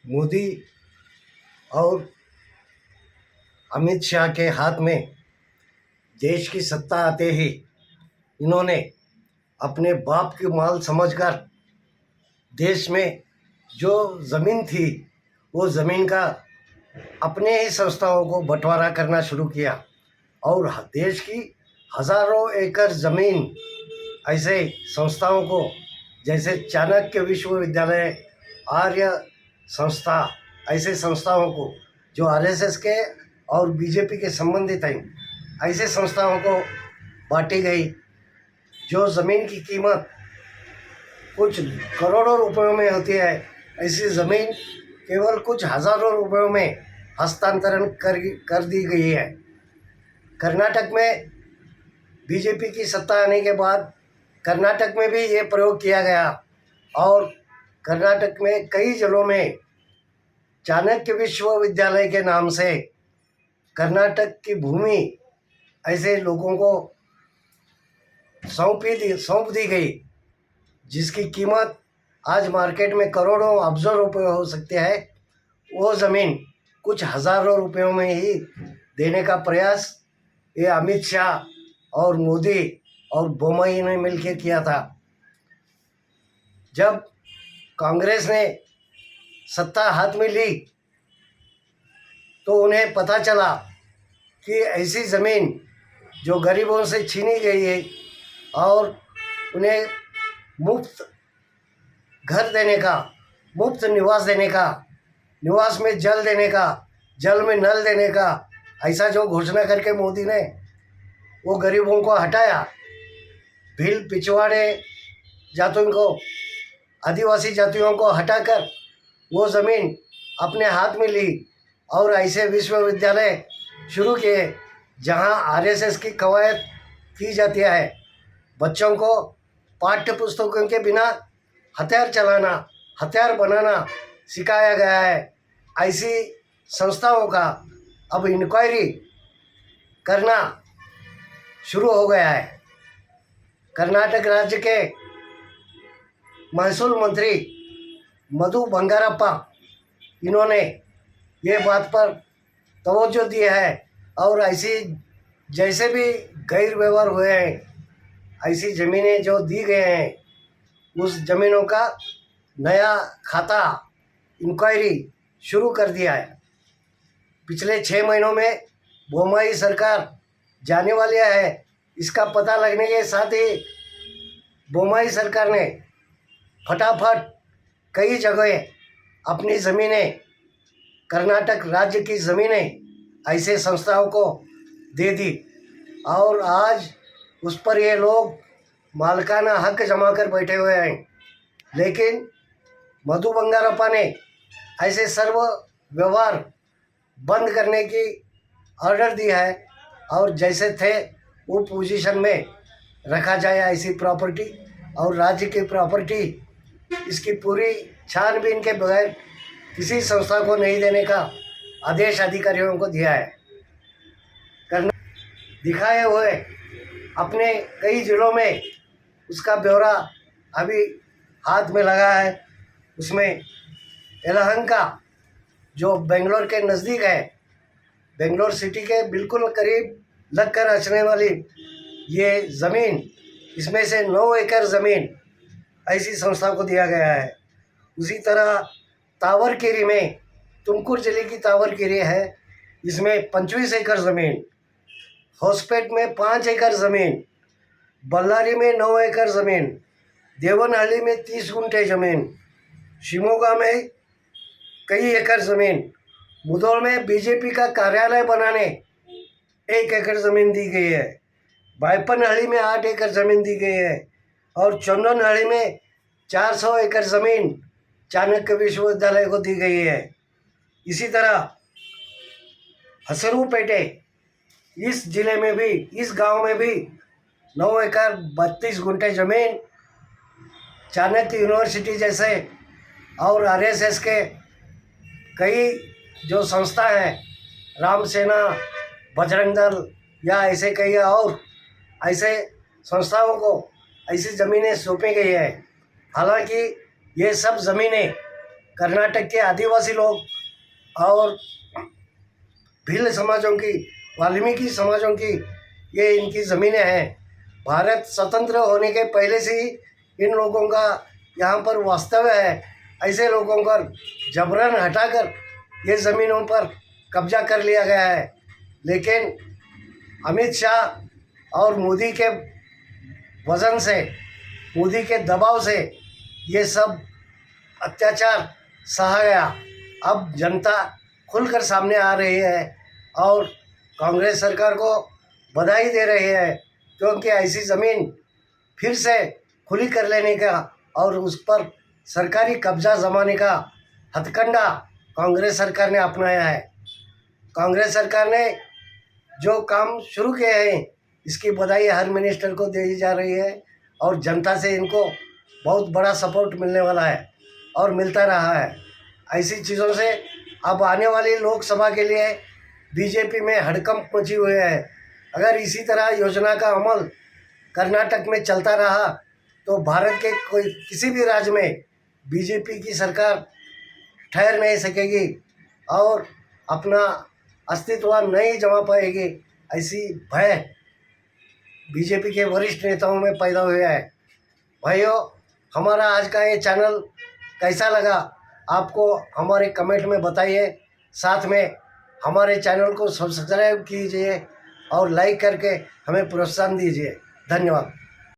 मोदी और अमित शाह के हाथ में देश की सत्ता आते ही इन्होंने अपने बाप की माल समझकर देश में जो ज़मीन थी वो ज़मीन का अपने ही संस्थाओं को बंटवारा करना शुरू किया और देश की हज़ारों एकड़ ज़मीन ऐसे संस्थाओं को, जैसे चाणक्य विश्वविद्यालय, आर्य संस्था, ऐसे संस्थाओं को जो आरएसएस के और बीजेपी के संबंधित हैं, ऐसे संस्थाओं को बांटी गई। जो ज़मीन की कीमत कुछ करोड़ों रुपयों में होती है, ऐसी ज़मीन केवल कुछ हज़ारों रुपयों में हस्तांतरण कर दी गई है। कर्नाटक में बीजेपी की सत्ता आने के बाद कर्नाटक में भी ये प्रयोग किया गया और कर्नाटक में कई जिलों में चाणक्य विश्वविद्यालय के नाम से कर्नाटक की भूमि ऐसे लोगों को सौंप दी गई, जिसकी कीमत आज मार्केट में करोड़ों अब्जों रुपये हो सकते हैं। वो ज़मीन कुछ हज़ारों रुपयों में ही देने का प्रयास ये अमित शाह और मोदी और बोम्मई ने मिलकर किया था। जब कांग्रेस ने सत्ता हाथ में ली तो उन्हें पता चला कि ऐसी ज़मीन जो गरीबों से छीनी गई है और उन्हें मुफ्त घर देने का, मुफ्त निवास देने का, निवास में जल देने का, जल में नल देने का, ऐसा जो घोषणा करके मोदी ने वो गरीबों को हटाया, भील पिछवाड़े जातियों को, आदिवासी जातियों को हटाकर वो ज़मीन अपने हाथ में ली और ऐसे विश्वविद्यालय शुरू किए जहां आरएसएस की कवायद की जाती है। बच्चों को पाठ्य पुस्तकों के बिना हथियार चलाना, हथियार बनाना सिखाया गया है। ऐसी संस्थाओं का अब इंक्वायरी करना शुरू हो गया है। कर्नाटक राज्य के महसूल मंत्री मधु बंगारप्पा, इन्होंने ये बात पर तवज्जो दी है और ऐसी जैसे भी गैर व्यवहार हुए हैं, ऐसी ज़मीनें जो दी गए हैं उस ज़मीनों का नया खाता इंक्वायरी शुरू कर दिया है। पिछले 6 महीनों में बोम्मई सरकार जाने वाली है। इसका पता लगने के साथ ही बोम्मई सरकार ने फटाफट कई जगह अपनी ज़मीनें, कर्नाटक राज्य की ज़मीनें ऐसे संस्थाओं को दे दी और आज उस पर ये लोग मालिकाना हक जमा कर बैठे हुए हैं। लेकिन मधु बंगारप्पा ने ऐसे सर्व व्यवहार बंद करने की ऑर्डर दी है और जैसे थे वो पोजीशन में रखा जाए ऐसी प्रॉपर्टी, और राज्य की प्रॉपर्टी इसकी पूरी छानबीन के बगैर किसी संस्था को नहीं देने का आदेश अधिकारियों को दिया है। करना दिखाए हुए अपने कई जिलों में उसका ब्यौरा अभी हाथ में लगा है। उसमें यलहंका जो बेंगलोर के नज़दीक है, बेंगलोर सिटी के बिल्कुल करीब लगकर रचने वाली ये ज़मीन, इसमें से 9 एकड़ ज़मीन ऐसी संस्था को दिया गया है। उसी तरह तावरकेरी में, तुमकुर जिले की तावरकेरी है, इसमें 25 एकड़ ज़मीन, होसपेट में 5 एकड़ ज़मीन, बल्लारी में 9 एकड़ ज़मीन, देवनहल्ली में 30 गुंठे ज़मीन, शिमोगा में कई एकड़ ज़मीन, मुधोल में बीजेपी का कार्यालय बनाने 1 एकड़ ज़मीन दी गई है, बायपनहल्ली में 8 एकड़ ज़मीन दी गई है और चंदनहल्ली में 400 एकड़ ज़मीन चाणक्य विश्वविद्यालय को दी गई है। इसी तरह हसरूपेटे, इस जिले में भी, इस गांव में भी 9 एकड़ 32 गुंठे ज़मीन चाणक्य यूनिवर्सिटी जैसे और आरएसएस के कई जो संस्था हैं, राम सेना, बजरंग दल या ऐसे कई और ऐसे संस्थाओं को ऐसी ज़मीनें सौंपी गई है। हालांकि ये सब ज़मीनें कर्नाटक के आदिवासी लोग और भिल्ल समाजों की, वाल्मीकि समाजों की ये इनकी ज़मीनें हैं। भारत स्वतंत्र होने के पहले से ही इन लोगों का यहाँ पर वास्तव्य है। ऐसे लोगों पर जबरन हटाकर ये ज़मीनों पर कब्जा कर लिया गया है। लेकिन अमित शाह और मोदी के वजन से, मोदी के दबाव से ये सब अत्याचार सहा गया। अब जनता खुलकर सामने आ रही है और कांग्रेस सरकार को बधाई दे रही है, क्योंकि ऐसी ज़मीन फिर से खुली कर लेने का और उस पर सरकारी कब्जा जमाने का हथकंडा कांग्रेस सरकार ने अपनाया है। कांग्रेस सरकार ने जो काम शुरू किए हैं इसकी बधाई हर मिनिस्टर को दी जा रही है और जनता से इनको बहुत बड़ा सपोर्ट मिलने वाला है और मिलता रहा है। ऐसी चीज़ों से अब आने वाली लोकसभा के लिए बीजेपी में हड़कंप मची हुई है। अगर इसी तरह योजना का अमल कर्नाटक में चलता रहा तो भारत के कोई किसी भी राज्य में बीजेपी की सरकार ठहर नहीं सकेगी और अपना अस्तित्व नहीं जमा पाएगी। ऐसी भय बीजेपी के वरिष्ठ नेताओं में पैदा हुआ है। भाइयों, हमारा आज का ये चैनल कैसा लगा आपको हमारे कमेंट में बताइए। साथ में हमारे चैनल को सब्सक्राइब कीजिए और लाइक करके हमें प्रोत्साहन दीजिए। धन्यवाद।